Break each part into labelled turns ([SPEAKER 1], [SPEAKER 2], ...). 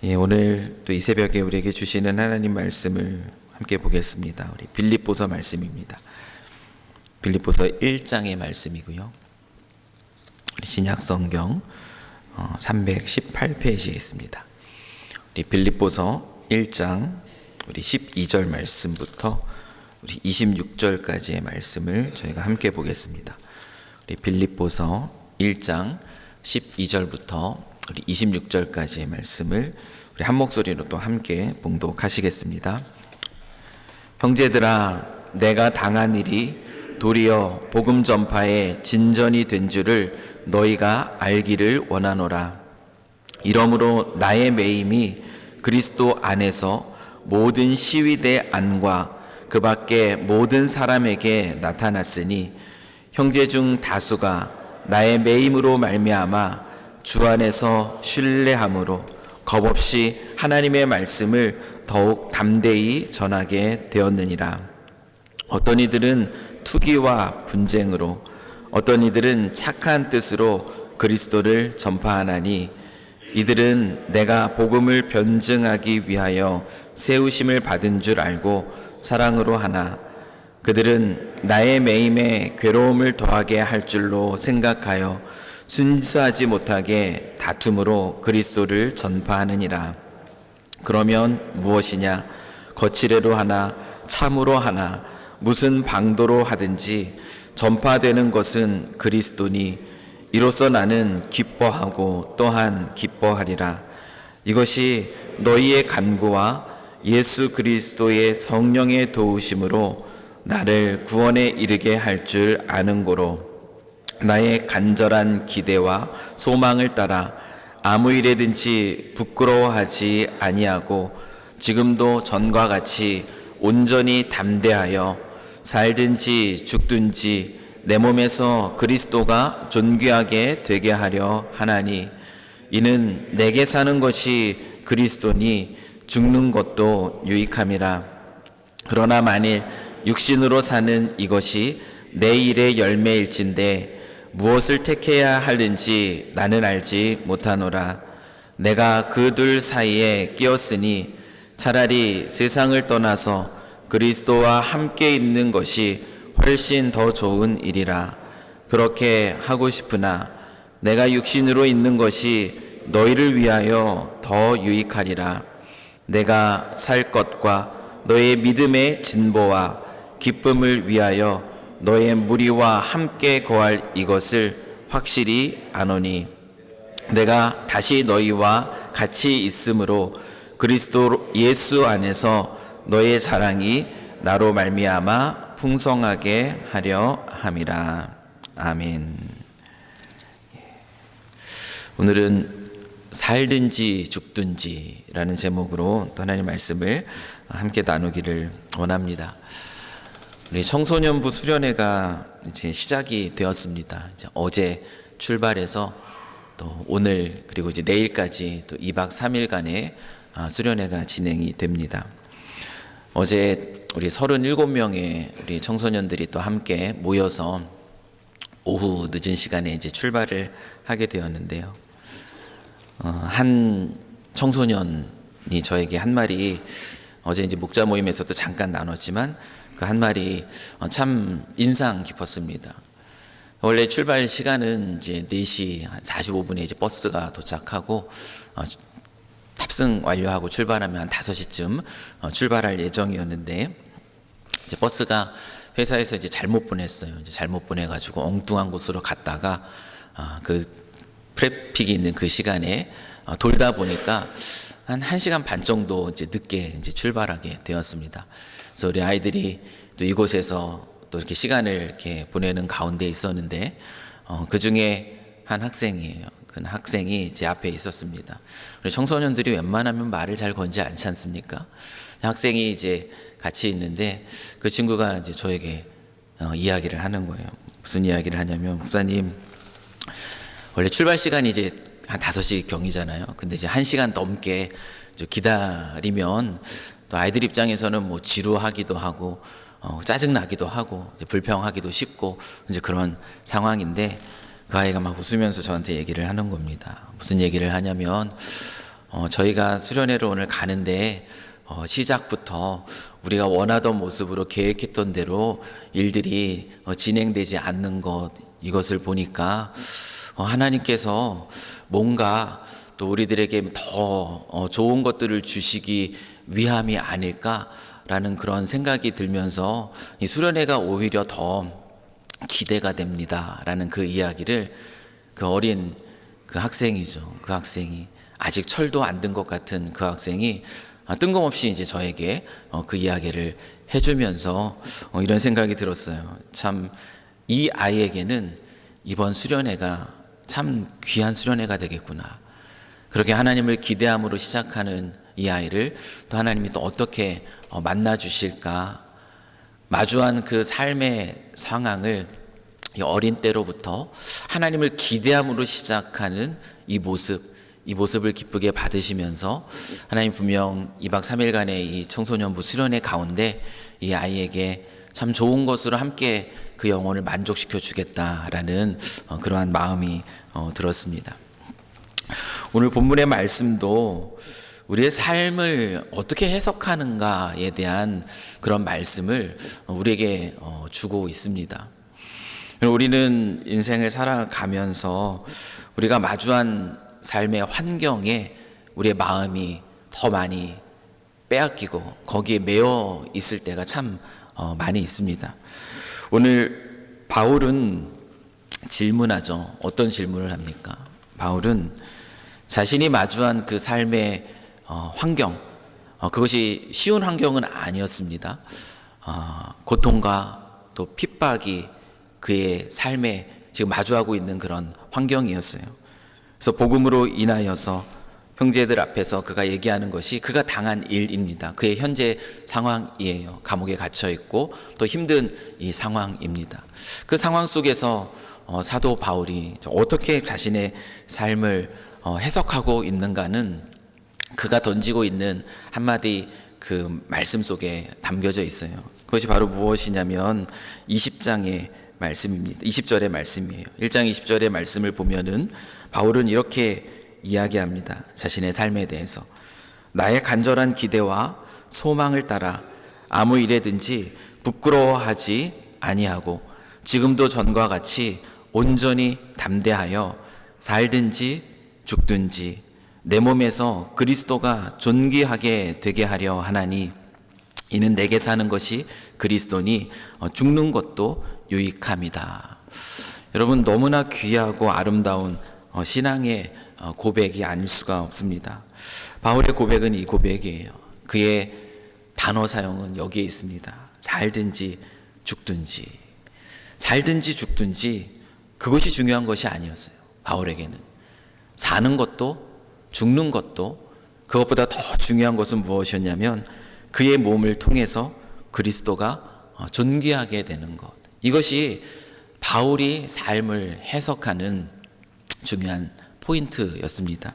[SPEAKER 1] 오늘 또 이 새벽에 우리에게 주시는 하나님 말씀을 함께 보겠습니다. 우리 빌립보서 말씀입니다. 빌립보서 1장의 말씀이고요. 우리 신약 성경 318페이지에 있습니다. 우리 빌립보서 1장 우리 12절 말씀부터 우리 26절까지의 말씀을 저희가 함께 보겠습니다. 우리 빌립보서 1장 12절부터 우리 26절까지의 말씀을 우리 한 목소리로 또 함께 봉독하시겠습니다. 형제들아, 내가 당한 일이 도리어 복음 전파의 진전이 된 줄을 너희가 알기를 원하노라. 이러므로 나의 매임이 그리스도 안에서 모든 시위대 안과 그 밖에 모든 사람에게 나타났으니 형제 중 다수가 나의 매임으로 말미암아 주 안에서 신뢰함으로 겁없이 하나님의 말씀을 더욱 담대히 전하게 되었느니라. 어떤 이들은 투기와 분쟁으로, 어떤 이들은 착한 뜻으로 그리스도를 전파하나니 이들은 내가 복음을 변증하기 위하여 세우심을 받은 줄 알고 사랑으로 하나, 그들은 나의 매임에 괴로움을 더하게 할 줄로 생각하여 순수하지 못하게 다툼으로 그리스도를 전파하느니라. 그러면 무엇이냐? 거칠애로 하나 참으로 하나 무슨 방도로 하든지 전파되는 것은 그리스도니 이로써 나는 기뻐하고 또한 기뻐하리라. 이것이 너희의 간구와 예수 그리스도의 성령의 도우심으로 나를 구원에 이르게 할 줄 아는 고로 나의 간절한 기대와 소망을 따라 아무 일에든지 부끄러워하지 아니하고 지금도 전과 같이 온전히 담대하여 살든지 죽든지 내 몸에서 그리스도가 존귀하게 되게 하려 하나니 이는 내게 사는 것이 그리스도니 죽는 것도 유익함이라. 그러나 만일 육신으로 사는 이것이 내 일의 열매일진데 무엇을 택해야 하는지 나는 알지 못하노라. 내가 그 둘 사이에 끼었으니 차라리 세상을 떠나서 그리스도와 함께 있는 것이 훨씬 더 좋은 일이라. 그렇게 하고 싶으나 내가 육신으로 있는 것이 너희를 위하여 더 유익하리라. 내가 살 것과 너의 믿음의 진보와 기쁨을 위하여 너의 무리와 함께 거할 이것을 확실히 아노니 내가 다시 너희와 같이 있으므로 그리스도 예수 안에서 너의 자랑이 나로 말미암아 풍성하게 하려 함이라. 아멘. 오늘은 살든지 죽든지라는 제목으로 또 하나님의 말씀을 함께 나누기를 원합니다. 우리 청소년부 수련회가 이제 시작이 되었습니다. 이제 어제 출발해서 또 오늘 그리고 이제 내일까지 또 2박 3일간의 수련회가 진행이 됩니다. 어제 우리 37명의 우리 청소년들이 또 함께 모여서 오후 늦은 시간에 이제 출발을 하게 되었는데요. 한 청소년이 저에게 한 말이 어제 이제 목자 모임에서도 잠깐 나눴지만 그 한 말이 참 인상 깊었습니다. 원래 출발 시간은 이제 4시 한 45분에 이제 버스가 도착하고 탑승 완료하고 출발하면 한 5시쯤 출발할 예정이었는데 이제 버스가 회사에서 이제 잘못 보냈어요. 이제 잘못 보내가지고 엉뚱한 곳으로 갔다가 그 트래픽이 있는 그 시간에 돌다 보니까 한 1시간 반 정도 이제 늦게 이제 출발하게 되었습니다. 그래서 우리 아이들이 또 이곳에서 또 이렇게 시간을 이렇게 보내는 가운데 있었는데 그 중에 한 학생이에요. 그 학생이 제 앞에 있었습니다. 우리 청소년들이 웬만하면 말을 잘 건지 않지 않습니까? 학생이 이제 같이 있는데 그 친구가 이제 저에게 이야기를 하는 거예요. 무슨 이야기를 하냐면, 목사님, 원래 출발 시간이 이제 한 5시 경이잖아요. 근데 이제 1시간 넘게 기다리면 또 아이들 입장에서는 뭐 지루하기도 하고 짜증나기도 하고 이제 불평하기도 쉽고 이제 그런 상황인데 그 아이가 막 웃으면서 저한테 얘기를 하는 겁니다. 무슨 얘기를 하냐면 저희가 수련회를 오늘 가는데 시작부터 우리가 원하던 모습으로 계획했던 대로 일들이 진행되지 않는 것, 이것을 보니까 하나님께서 뭔가 또 우리들에게 더 좋은 것들을 주시기 위함이 아닐까라는 그런 생각이 들면서 이 수련회가 오히려 더 기대가 됩니다라는 그 이야기를 그 어린 그 학생이죠. 그 학생이 아직 철도 안 든 것 같은 그 학생이 뜬금없이 이제 저에게 그 이야기를 해주면서 이런 생각이 들었어요. 참 이 아이에게는 이번 수련회가 참 귀한 수련회가 되겠구나. 그렇게 하나님을 기대함으로 시작하는 이 아이를 또 하나님이 또 어떻게 만나 주실까. 마주한 그 삶의 상황을 이 어린 때로부터 하나님을 기대함으로 시작하는 이 모습을 기쁘게 받으시면서 하나님 분명 2박 3일간의 이 청소년부 수련회 가운데 이 아이에게 참 좋은 것으로 함께 그 영혼을 만족시켜 주겠다라는 그러한 마음이 들었습니다. 오늘 본문의 말씀도 우리의 삶을 어떻게 해석하는가에 대한 그런 말씀을 우리에게 주고 있습니다. 우리는 인생을 살아가면서 우리가 마주한 삶의 환경에 우리의 마음이 더 많이 빼앗기고 거기에 매여 있을 때가 참 많이 있습니다. 오늘 바울은 질문하죠. 어떤 질문을 합니까? 바울은 자신이 마주한 그 삶의 환경, 그것이 쉬운 환경은 아니었습니다. 고통과 또 핍박이 그의 삶에 지금 마주하고 있는 그런 환경이었어요. 그래서 복음으로 인하여서 형제들 앞에서 그가 얘기하는 것이 그가 당한 일입니다. 그의 현재 상황이에요. 감옥에 갇혀 있고 또 힘든 이 상황입니다. 그 상황 속에서 사도 바울이 어떻게 자신의 삶을 해석하고 있는가는 그가 던지고 있는 한마디 그 말씀 속에 담겨져 있어요. 그것이 바로 무엇이냐면 20장의 말씀입니다. 20절의 말씀이에요. 1장 20절의 말씀을 보면은 바울은 이렇게 이야기합니다. 자신의 삶에 대해서. 나의 간절한 기대와 소망을 따라 아무 일에든지 부끄러워하지 아니하고 지금도 전과 같이 온전히 담대하여 살든지 죽든지 내 몸에서 그리스도가 존귀하게 되게 하려 하나니 이는 내게 사는 것이 그리스도니 죽는 것도 유익함이다. 여러분, 너무나 귀하고 아름다운 신앙의 고백이 아닐 수가 없습니다. 바울의 고백은 이 고백이에요. 그의 단어 사용은 여기에 있습니다. 살든지 죽든지. 살든지 죽든지 그것이 중요한 것이 아니었어요. 바울에게는 사는 것도 죽는 것도, 그것보다 더 중요한 것은 무엇이었냐면 그의 몸을 통해서 그리스도가 존귀하게 되는 것. 이것이 바울이 삶을 해석하는 중요한 포인트였습니다.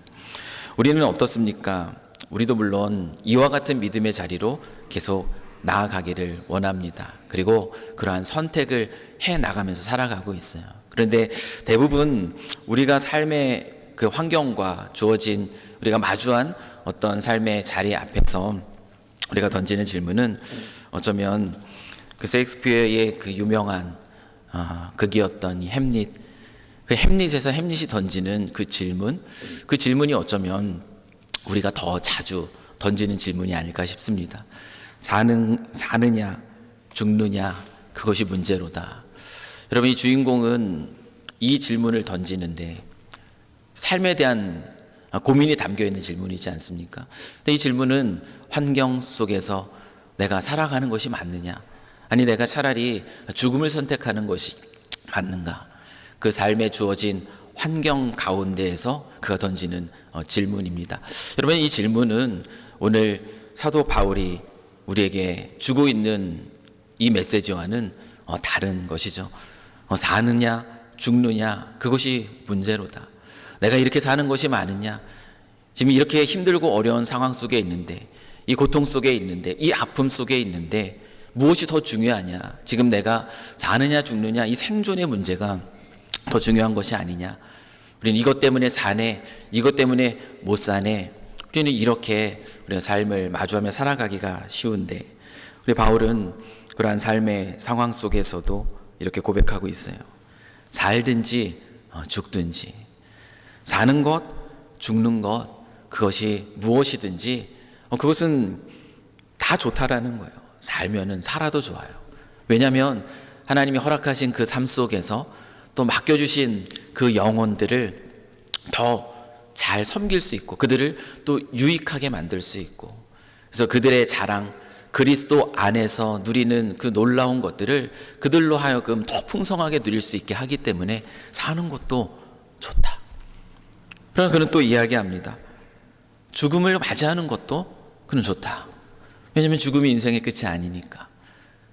[SPEAKER 1] 우리는 어떻습니까? 우리도 물론 이와 같은 믿음의 자리로 계속 나아가기를 원합니다. 그리고 그러한 선택을 해 나가면서 살아가고 있어요. 그런데 대부분 우리가 삶의 그 환경과 주어진 우리가 마주한 어떤 삶의 자리 앞에서 우리가 던지는 질문은 어쩌면 그 셰익스피어의 그 유명한 극이었던 이 햄릿, 그 햄릿에서 햄릿이 던지는 그 질문이 어쩌면 우리가 더 자주 던지는 질문이 아닐까 싶습니다. 사느냐 죽느냐 그것이 문제로다. 여러분, 이 주인공은 이 질문을 던지는데 삶에 대한 고민이 담겨있는 질문이지 않습니까? 근데 이 질문은 환경 속에서 내가 살아가는 것이 맞느냐, 아니 내가 차라리 죽음을 선택하는 것이 맞는가, 그 삶에 주어진 환경 가운데에서 그가 던지는 질문입니다. 여러분, 이 질문은 오늘 사도 바울이 우리에게 주고 있는 이 메시지와는 다른 것이죠. 사느냐 죽느냐 그것이 문제로다. 내가 이렇게 사는 것이 많으냐, 지금 이렇게 힘들고 어려운 상황 속에 있는데, 이 고통 속에 있는데, 이 아픔 속에 있는데 무엇이 더 중요하냐, 지금 내가 사느냐 죽느냐 이 생존의 문제가 더 중요한 것이 아니냐, 우리는 이것 때문에 사네, 이것 때문에 못 사네, 우리는 이렇게 우리가 삶을 마주하며 살아가기가 쉬운데, 우리 바울은 그러한 삶의 상황 속에서도 이렇게 고백하고 있어요. 살든지 죽든지, 사는 것, 죽는 것, 그것이 무엇이든지 그것은 다 좋다라는 거예요. 살면은 살아도 좋아요. 왜냐하면 하나님이 허락하신 그 삶 속에서 또 맡겨주신 그 영혼들을 더 잘 섬길 수 있고, 그들을 또 유익하게 만들 수 있고, 그래서 그들의 자랑, 그리스도 안에서 누리는 그 놀라운 것들을 그들로 하여금 더 풍성하게 누릴 수 있게 하기 때문에 사는 것도 좋다. 그러나 그는 또 이야기합니다. 죽음을 맞이하는 것도 그는 좋다. 왜냐하면 죽음이 인생의 끝이 아니니까.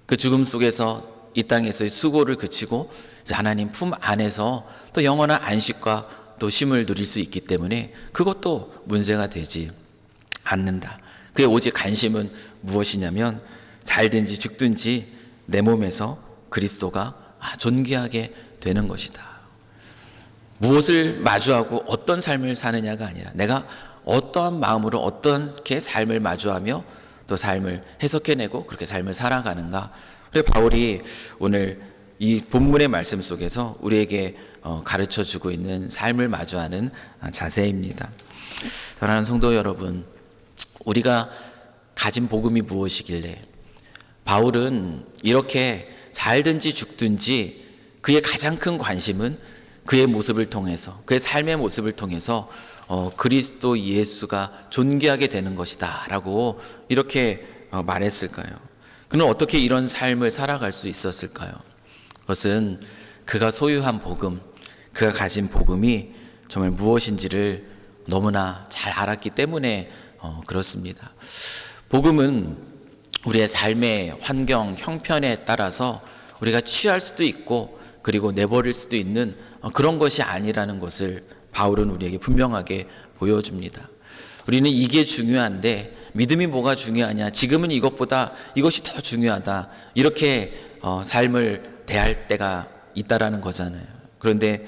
[SPEAKER 1] 그 죽음 속에서 이 땅에서의 수고를 그치고 이제 하나님 품 안에서 또 영원한 안식과 또 쉼을 누릴 수 있기 때문에 그것도 문제가 되지 않는다. 그의 오직 관심은 무엇이냐면 살든지 죽든지 내 몸에서 그리스도가 존귀하게 되는 것이다. 무엇을 마주하고 어떤 삶을 사느냐가 아니라 내가 어떠한 마음으로 어떻게 삶을 마주하며 또 삶을 해석해내고 그렇게 삶을 살아가는가. 그래서 바울이 오늘 이 본문의 말씀 속에서 우리에게 가르쳐주고 있는 삶을 마주하는 자세입니다. 사랑하는 성도 여러분, 우리가 가진 복음이 무엇이길래 바울은 이렇게 살든지 죽든지 그의 가장 큰 관심은 그의 모습을 통해서, 그의 삶의 모습을 통해서 그리스도 예수가 존귀하게 되는 것이다 라고 이렇게 말했을까요? 그는 어떻게 이런 삶을 살아갈 수 있었을까요? 그것은 그가 소유한 복음, 그가 가진 복음이 정말 무엇인지를 너무나 잘 알았기 때문에 그렇습니다. 복음은 우리의 삶의 환경, 형편에 따라서 우리가 취할 수도 있고 그리고 내버릴 수도 있는 그런 것이 아니라는 것을 바울은 우리에게 분명하게 보여줍니다. 우리는 이게 중요한데 믿음이 뭐가 중요하냐, 지금은 이것보다 이것이 더 중요하다, 이렇게 삶을 대할 때가 있다라는 거잖아요. 그런데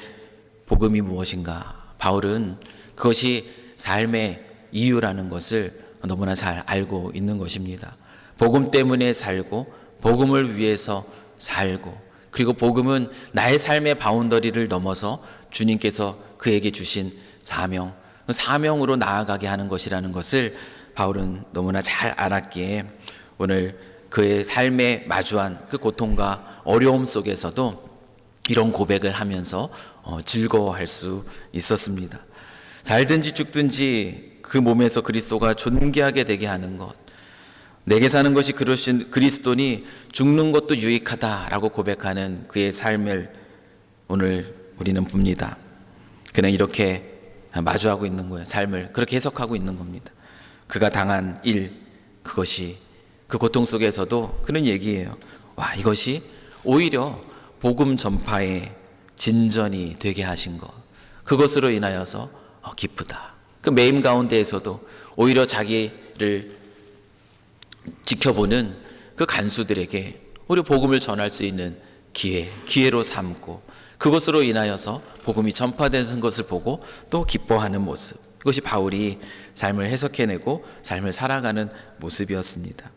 [SPEAKER 1] 복음이 무엇인가? 바울은 그것이 삶의 이유라는 것을 너무나 잘 알고 있는 것입니다. 복음 때문에 살고 복음을 위해서 살고, 그리고 복음은 나의 삶의 바운더리를 넘어서 주님께서 그에게 주신 사명, 사명으로 나아가게 하는 것이라는 것을 바울은 너무나 잘 알았기에 오늘 그의 삶에 마주한 그 고통과 어려움 속에서도 이런 고백을 하면서 즐거워할 수 있었습니다. 살든지 죽든지 그 몸에서 그리스도가 존귀하게 되게 하는 것, 내게 사는 것이 그리스도니 죽는 것도 유익하다라고 고백하는 그의 삶을 오늘 우리는 봅니다. 그는 이렇게 마주하고 있는 거예요. 삶을 그렇게 해석하고 있는 겁니다. 그가 당한 일, 그것이 그 고통 속에서도 그는 얘기해요. 와, 이것이 오히려 복음 전파의 진전이 되게 하신 것, 그것으로 인하여서 기쁘다. 그 매임 가운데에서도 오히려 자기를 지켜보는 그 간수들에게 오히려 복음을 전할 수 있는 기회로 삼고, 그것으로 인하여서 복음이 전파되는 것을 보고 또 기뻐하는 모습, 이것이 바울이 삶을 해석해내고 삶을 살아가는 모습이었습니다.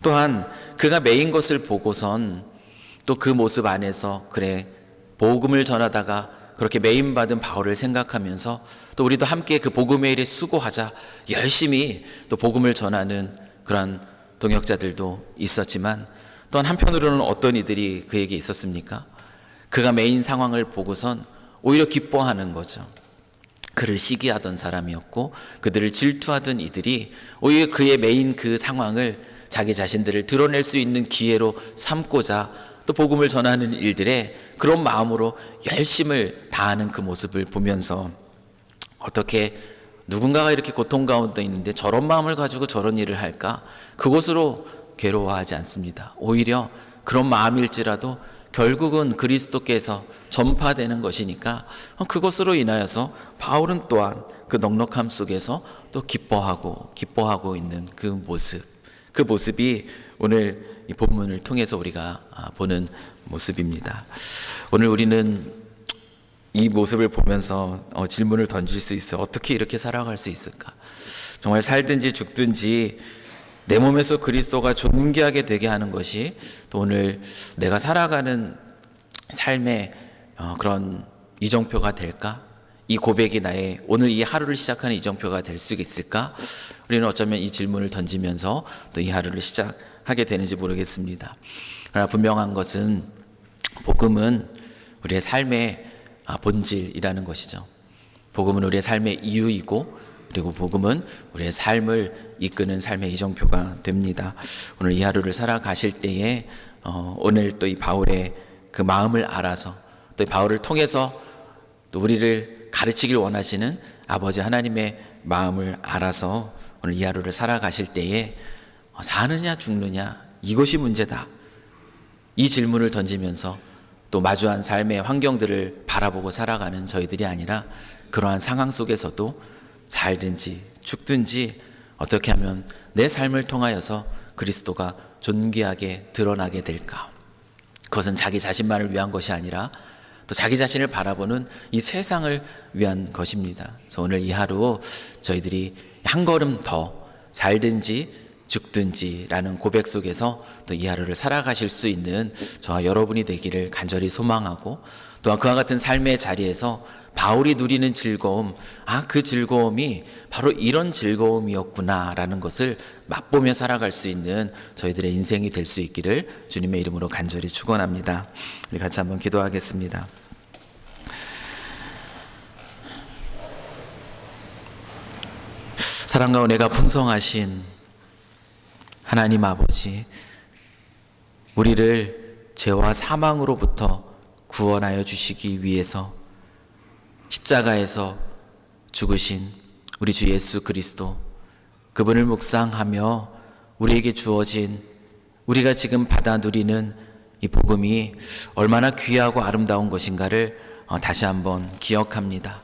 [SPEAKER 1] 또한 그가 매인 것을 보고선 또 그 모습 안에서 그래, 복음을 전하다가 그렇게 매임받은 바울을 생각하면서 또 우리도 함께 그 복음의 일에 수고하자, 열심히 또 복음을 전하는 그런 동역자들도 있었지만, 또한 한편으로는 어떤 이들이 그에게 있었습니까? 그가 매인 상황을 보고선 오히려 기뻐하는 거죠. 그를 시기하던 사람이었고 그들을 질투하던 이들이 오히려 그의 매인 그 상황을 자기 자신들을 드러낼 수 있는 기회로 삼고자 또 복음을 전하는 일들에 그런 마음으로 열심을 다하는 그 모습을 보면서, 어떻게 누군가가 이렇게 고통 가운데 있는데 저런 마음을 가지고 저런 일을 할까? 그것으로 괴로워하지 않습니다. 오히려 그런 마음일지라도 결국은 그리스도께서 전파되는 것이니까 그것으로 인하여서 바울은 또한 그 넉넉함 속에서 또 기뻐하고 있는 그 모습이 오늘 이 본문을 통해서 우리가 보는 모습입니다. 오늘 우리는 이 모습을 보면서 질문을 던질 수 있어요. 어떻게 이렇게 살아갈 수 있을까? 정말 살든지 죽든지 내 몸에서 그리스도가 존귀하게 되게 하는 것이 또 오늘 내가 살아가는 삶의 그런 이정표가 될까? 이 고백이 나의 오늘 이 하루를 시작하는 이정표가 될 수 있을까? 우리는 어쩌면 이 질문을 던지면서 또 이 하루를 시작하게 되는지 모르겠습니다. 그러나 분명한 것은 복음은 우리의 삶의 본질이라는 것이죠. 복음은 우리의 삶의 이유이고, 그리고 복음은 우리의 삶을 이끄는 삶의 이정표가 됩니다. 오늘 이 하루를 살아가실 때에 오늘 또 이 바울의 그 마음을 알아서, 또 이 바울을 통해서 또 우리를 가르치길 원하시는 아버지 하나님의 마음을 알아서 오늘 이 하루를 살아가실 때에 사느냐 죽느냐 이것이 문제다, 이 질문을 던지면서 또 마주한 삶의 환경들을 바라보고 살아가는 저희들이 아니라, 그러한 상황 속에서도 살든지 죽든지 어떻게 하면 내 삶을 통하여서 그리스도가 존귀하게 드러나게 될까? 그것은 자기 자신만을 위한 것이 아니라 또 자기 자신을 바라보는 이 세상을 위한 것입니다. 그래서 오늘 이 하루 저희들이 한 걸음 더 살든지 죽든지라는 고백 속에서 또 이 하루를 살아가실 수 있는 저와 여러분이 되기를 간절히 소망하고, 또한 그와 같은 삶의 자리에서 바울이 누리는 즐거움, 그 즐거움이 바로 이런 즐거움이었구나라는 것을 맛보며 살아갈 수 있는 저희들의 인생이 될 수 있기를 주님의 이름으로 간절히 축원합니다. 우리 같이 한번 기도하겠습니다. 사랑과 은혜가 풍성하신 하나님 아버지, 우리를 죄와 사망으로부터 구원하여 주시기 위해서 십자가에서 죽으신 우리 주 예수 그리스도, 그분을 묵상하며 우리에게 주어진, 우리가 지금 받아 누리는 이 복음이 얼마나 귀하고 아름다운 것인가를 다시 한번 기억합니다.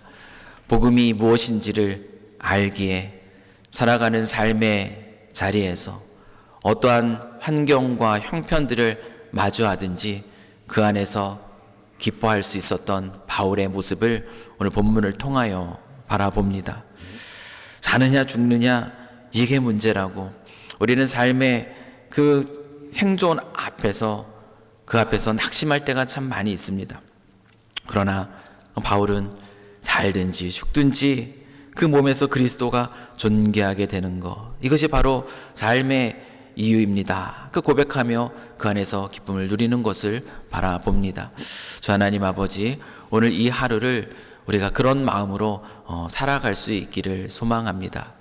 [SPEAKER 1] 복음이 무엇인지를 알기에 살아가는 삶의 자리에서 어떠한 환경과 형편들을 마주하든지 그 안에서 기뻐할 수 있었던 바울의 모습을 오늘 본문을 통하여 바라봅니다. 사느냐 죽느냐 이게 문제라고, 우리는 삶의 그 생존 앞에서, 그 앞에서 낙심할 때가 참 많이 있습니다. 그러나 바울은 살든지 죽든지 그 몸에서 그리스도가 존귀하게 되는 것, 이것이 바로 삶의 이유입니다. 그 고백하며 그 안에서 기쁨을 누리는 것을 바라봅니다. 주 하나님 아버지, 오늘 이 하루를 우리가 그런 마음으로 살아갈 수 있기를 소망합니다.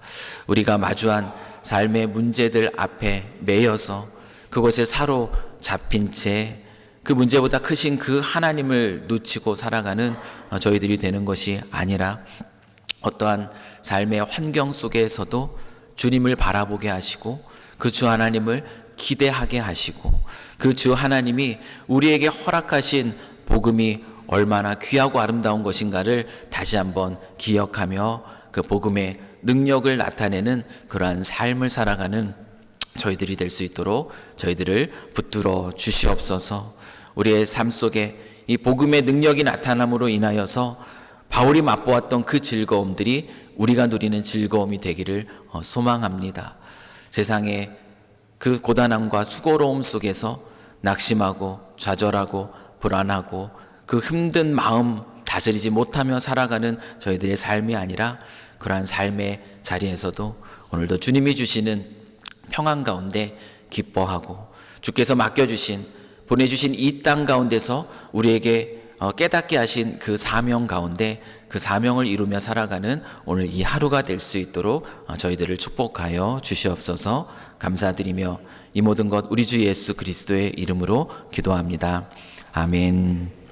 [SPEAKER 1] 우리가 마주한 삶의 문제들 앞에 매여서 그것에 사로잡힌 채 그 문제보다 크신 그 하나님을 놓치고 살아가는 저희들이 되는 것이 아니라, 어떠한 삶의 환경 속에서도 주님을 바라보게 하시고 그 주 하나님을 기대하게 하시고, 그 주 하나님이 우리에게 허락하신 복음이 얼마나 귀하고 아름다운 것인가를 다시 한번 기억하며 그 복음의 능력을 나타내는 그러한 삶을 살아가는 저희들이 될 수 있도록 저희들을 붙들어 주시옵소서. 우리의 삶 속에 이 복음의 능력이 나타남으로 인하여서 바울이 맛보았던 그 즐거움들이 우리가 누리는 즐거움이 되기를 소망합니다. 세상의 그 고단함과 수고로움 속에서 낙심하고 좌절하고 불안하고 그 힘든 마음 다스리지 못하며 살아가는 저희들의 삶이 아니라, 그러한 삶의 자리에서도 오늘도 주님이 주시는 평안 가운데 기뻐하고, 주께서 맡겨주신, 보내주신 이 땅 가운데서 우리에게 깨닫게 하신 그 사명 가운데 그 사명을 이루며 살아가는 오늘 이 하루가 될 수 있도록 저희들을 축복하여 주시옵소서. 감사드리며 이 모든 것 우리 주 예수 그리스도의 이름으로 기도합니다. 아멘.